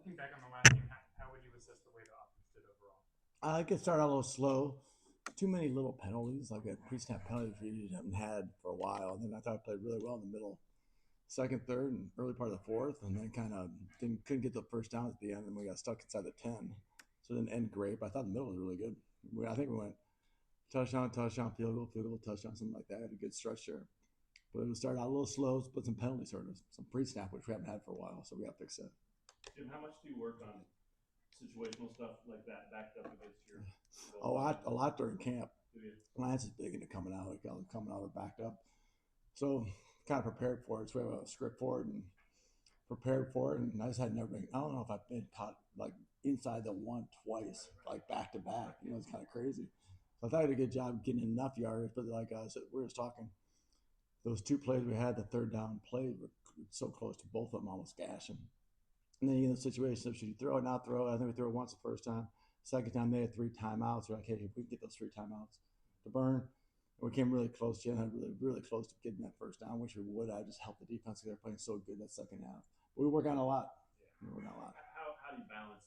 Looking back on the last game, how would you assess the way the offense did overall? I think it started out a little slow. Too many little penalties, like a pre-snap penalties we haven't had for a while. And then I thought I played really well in the middle, second, third, and early part of the fourth, and then kind of couldn't get the first down at the end, and we got stuck inside the 10. So it didn't end great, but I thought the middle was really good. I think we went touchdown, touchdown, field goal, touchdown, something like that. Had a good stretch there. But it started out a little slow, put some penalties on us, some pre-snap, which we haven't had for a while, so we got to fix that. Jim, how much do you work on situational stuff like that backed up against your A lot during camp. Do you? Lance is big into coming out or backed up. So kind of prepared for it. So we have a script for it and prepared for it. And I just had never been, I don't know if I've been caught like inside the one twice, like back to back. It's kind of crazy. So I thought I did a good job getting enough yards, but like I said, we were just talking. Those two plays we had, the third down plays, were so close to both of them, almost gashing. And then you get in the situation of should you throw it, not throw it. I think we threw it once the first time. Second time they had 3 timeouts. We're like, hey, if we can get those 3 timeouts to burn, we came really close. Jen had really close to getting that first down, which we would. I just helped the defense because they're playing so good that second half. But we work on a lot. Yeah. We work on a lot. How do you balance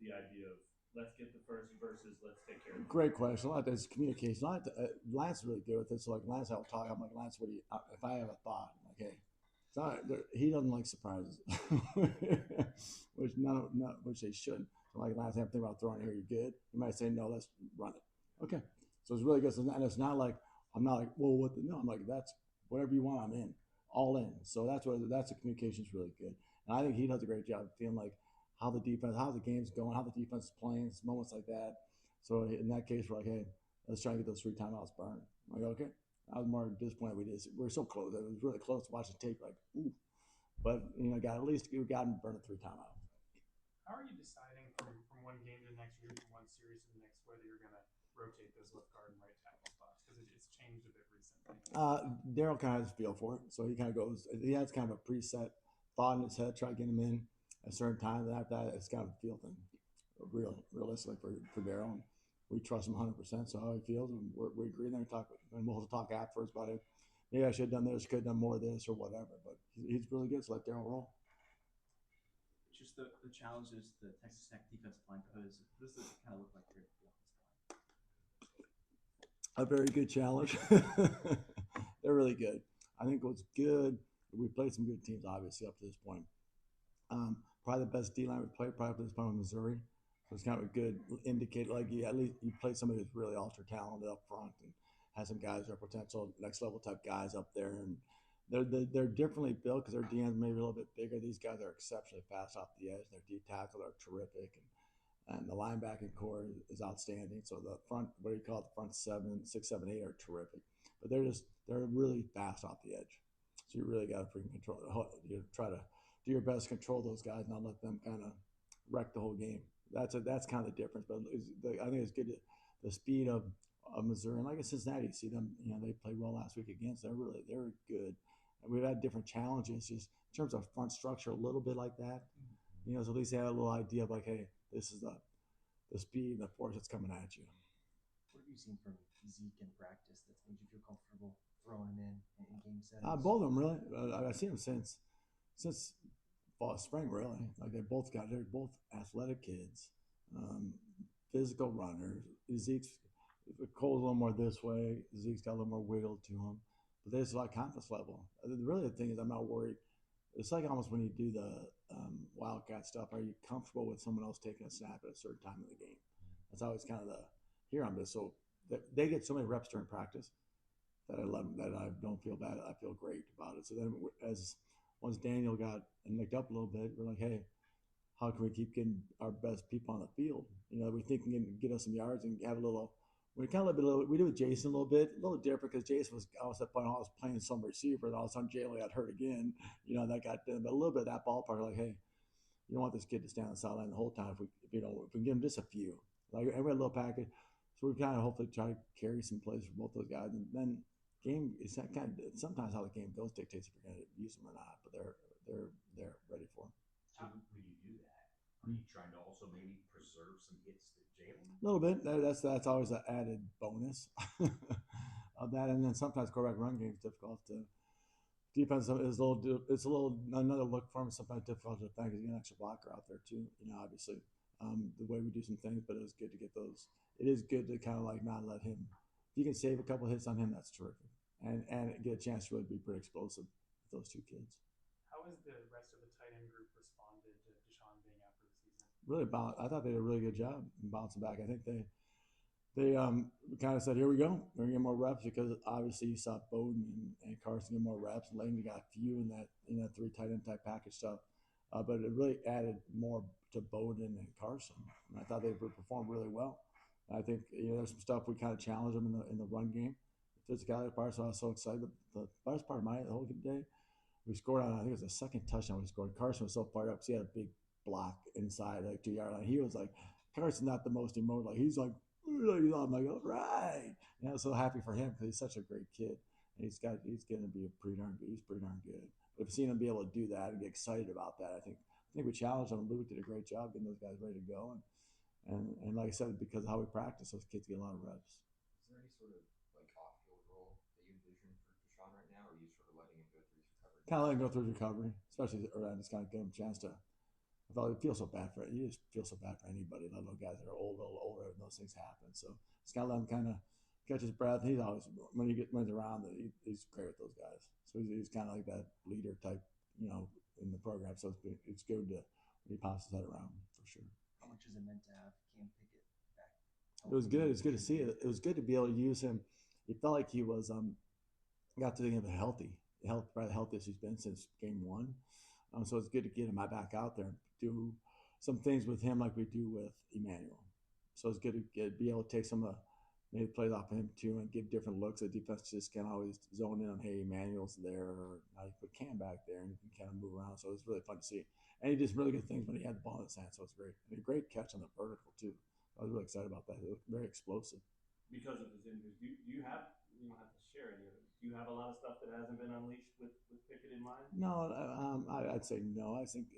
the idea of let's get the first versus let's take care of it? Great question. A lot of this communication. Lance is really good with it. So like Lance, I'll talk. I'm like Lance, what do you? If I have a thought, I'm like, hey, it's not. He doesn't like surprises, which they shouldn't. So like Lance, I'm thinking about throwing here. You good? You might say no. Let's run it. Okay. So it's really good. So, and it's not like I'm not like, well, what the no? I'm like, that's whatever you want. I'm in, all in. So that's the communication is really good. And I think he does a great job of feeling like how the game's going, how the defense is playing, moments like that. So in that case, we're like, hey, let's try and get those 3 timeouts burned. I'm like, okay. I was more disappointed we were so close. It was really close to watching tape, like, ooh. But got at least we got him burning 3 timeouts. How are you deciding from one game to the next, or from one series to the next, whether you're going to rotate those left guard and right tackle spots? Because it's changed a bit recently. Daryl kind of has a feel for it, so he kind of goes. He has kind of a preset thought in his head, try to get him in at a certain time. And after that, it's kind of a feel thing, realistically for Daryl. We trust him 100%. So how he feels, and we agree. And then we'll talk afterwards about it. Maybe I should have done this, could have done more of this, or whatever. But he's really good. So let Daryl roll. Just the challenges the Texas Tech defensive line poses. What does it kind of look like here at the offensive line? A very good challenge. They're really good. I think what's good, we played some good teams, obviously, up to this point. Probably the best D line we played, probably up to this point with Missouri. So it's kind of a good indicator. Like at least you played somebody who's really ultra talented up front and has some guys who are potential next level type guys up there. And they're differently built because their DNs maybe a little bit bigger. These guys are exceptionally fast off the edge. Their D tackle are terrific, and the linebacking core is outstanding. So the front, what do you call it, the front 6, 7, 8 are terrific, but they're really fast off the edge. So you really got to freaking control. You try to do your best to control those guys, not let them kind of wreck the whole game. That's kind of the difference. But I think it's good the speed of Missouri, and like Cincinnati, you see them. They played well last week against. They're good. And we've had different challenges just in terms of front structure, a little bit like that. So at least they had a little idea of like, hey, this is the speed and the force that's coming at you. What have you seen from Zeke in practice that's made you feel comfortable throwing him in game settings? Both of them really. I've seen them since fall, spring really. Like they're both athletic kids, physical runners. Cole's a little more this way. Zeke's got a little more wiggle to him. But there's a lot of confidence level. Really, the thing is, I'm not worried. It's like almost when you do the Wildcat stuff. Are you comfortable with someone else taking a snap at a certain time of the game? That's always kind of here on this. So they get so many reps during practice that I love them, that I don't feel bad. I feel great about it. So then, once Daniel got nicked up a little bit, we're like, hey, how can we keep getting our best people on the field? We think we can get us some yards and have a little. We kind of we did with Jason a little different because Jason was I was playing some receiver and all of a sudden Jalen got hurt again. That got done, but a little bit of that ballpark, like, hey, you don't want this kid to stand on the sideline the whole time. If we can give him just a few, like, and we had a little package, so we kind of hopefully try to carry some plays for both those guys. And then game is that kind of sometimes how the game goes dictates if you're going to use them or not. But they're ready for them. How would you do that? Are you trying to also maybe preserve some hits to Jalen? A little bit. That's always an added bonus of that. And then sometimes quarterback run game is difficult to defense is a little. It's a little another look for him. Sometimes difficult to defend because you get an extra blocker out there too. Obviously, the way we do some things, but it was good to get those. It is good to kind of like not let him. If you can save a couple hits on him, that's terrific, and get a chance to really be pretty explosive with those two kids. How has the rest of the tight end group responded to Deshaun being out for the season? Really, I thought they did a really good job bouncing back. I think they kind of said, "Here we go. We're gonna get more reps," because obviously you saw Bowden and Carson get more reps. Langley got a few in that three tight end type package stuff, but it really added more to Bowden and Carson. And I thought they performed really well. I think there's some stuff we kind of challenged them in the run game. The physicality part, so I was so excited. The best part of the whole day, we scored on, I think it was the second touchdown we scored. Carson was so fired up because he had a big block inside like 2 yard line. He was like, Carson's not the most emotive. Like he's like, I'm like, all right. I was so happy for him because he's such a great kid. And he's going to be pretty darn good. He's pretty darn good. But seeing him be able to do that and get excited about that, I think we challenged him. Luke did a great job getting those guys ready to go. And like I said, because of how we practice, those kids get a lot of reps. Is there any sort of like off-field role that you envision for Deshaun right now, or are you sort of letting him go through his recovery? Kind of let him go through his recovery, especially around just kind of give him a chance to. I thought it feels so bad for it. You just feel so bad for anybody, let alone guys that are a little older, and those things happen. So just gotta let him kind of catch his breath. He's always when he's around, he's great with those guys. So he's kind of like that leader type, in the program. So it's good to when he passes that around for sure. How much is it meant to have Cam Pickett back? It was good. It's good to see it. It was good to be able to use him. It felt like he was got to him probably the healthiest he's been since game one. So it's good to get him back out there and do some things with him like we do with Emmanuel. So it's good to be able to take some of maybe plays off of him too and give different looks. The defense just can't always zone in on, hey, Emmanuel's there, or now you put Cam back there and you can kind of move around. So it's really fun to see. And he did really good things when he had the ball in his hand, so it's great. And a great catch on the vertical too. I was really excited about that. It was very explosive. Because of his injuries, do you have, you don't have to share any of it, do you have a lot of stuff that hasn't been unleashed with Pickett in mind? No, I'd say no. I think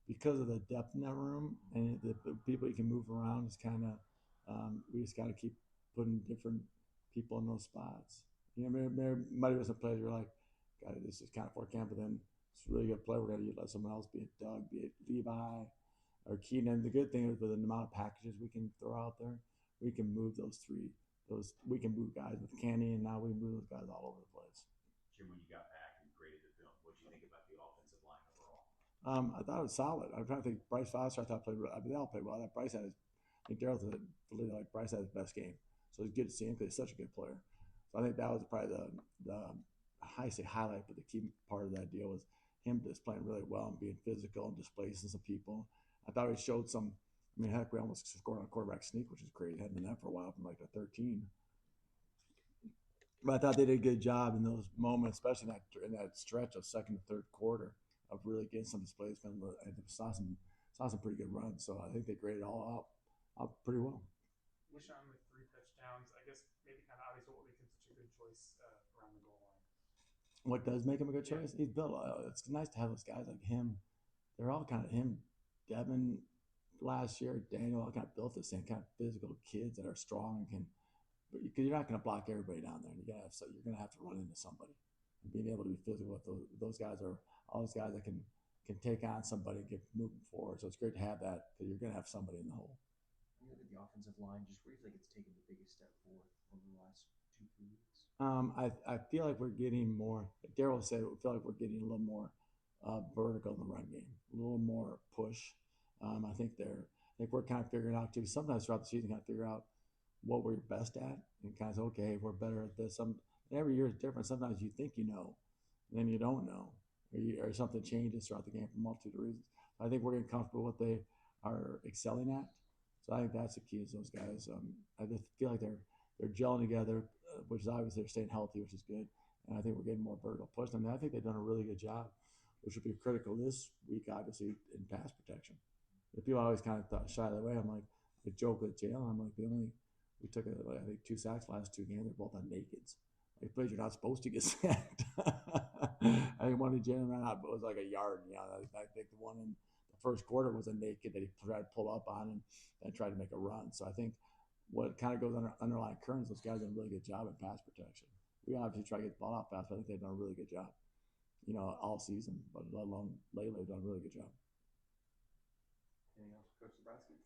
because of the depth in that room and the people you can move around, is kind of we just got to keep putting different people in those spots. There might be some plays you're like, God, this is kind of for camp, but then it's a really good play. We're going to let someone else, be it Doug, be it Levi, or Keenan. The good thing is with the amount of packages we can throw out there, we can move we can move guys with Kenny, and now we move those guys all over the place. Jim, when you got back and graded the film, what did you think about the offensive line overall? I thought it was solid. I'm trying to think. Bryce Foster, I thought played. They all played well. That Bryce had I think Daryl like Bryce had his best game, so it's good to see him because he's such a good player. So I think that was probably the highlight, but the key part of that deal was him just playing really well and being physical and displacing some people. I thought he showed some. I mean, heck, we almost scored on a quarterback sneak, which is great. Hadn't done that for a while from like the 13. But I thought they did a good job in those moments, especially in that stretch of second to third quarter, of really getting some displacement. And saw some pretty good runs. So I think they graded all out pretty well. Deshaun with 3 touchdowns. I guess maybe kind of obvious what makes him such a good choice around the goal line. What does make him a good choice? He's built. It's nice to have those guys like him. They're all kind of him. Devin last year, Daniel all kind of built the same kind of physical kids that are strong and can. But you're not going to block everybody down there. You're going to have to run into somebody. And being able to be physical with those guys are all those guys that can take on somebody and get moving forward. So it's great to have that because you're going to have somebody in the hole. When you look at the offensive line, just where do you feel like it's taken the biggest step forward over the last 2-3 weeks? I feel like we're getting more. Like Daryl said, we feel like we're getting a little more vertical in the run game, a little more push. I think we're kind of figuring out too. Sometimes throughout the season, kind of figure out what we're best at, and kind of say, okay, we're better at this. Every year is different. Sometimes you think you know, and then you don't know, or something changes throughout the game for a multitude of reasons. I think we're getting comfortable with what they are excelling at. So I think that's the key is those guys. I just feel like they're gelling together, which is obviously they're staying healthy, which is good. And I think we're getting more vertical push. I mean, I think they've done a really good job, which will be critical this week, obviously, in pass protection. If people always kind of shy that way, I'm like, the joke with Jalen, I'm like, we took I think 2 sacks last 2 games. They're both on nakeds. Like plays you're not supposed to get sacked. I think one of Jalen ran out, but it was like a yard. I think the one in the first quarter was a naked that he tried to pull up on and tried to make a run. So I think what kind of goes underlying currents, those guys did a really good job at pass protection. We obviously try to get the ball out fast, but I think they've done a really good job. all season, but let alone lately, they've done a really good job. Anything else, Coach Zebrowski?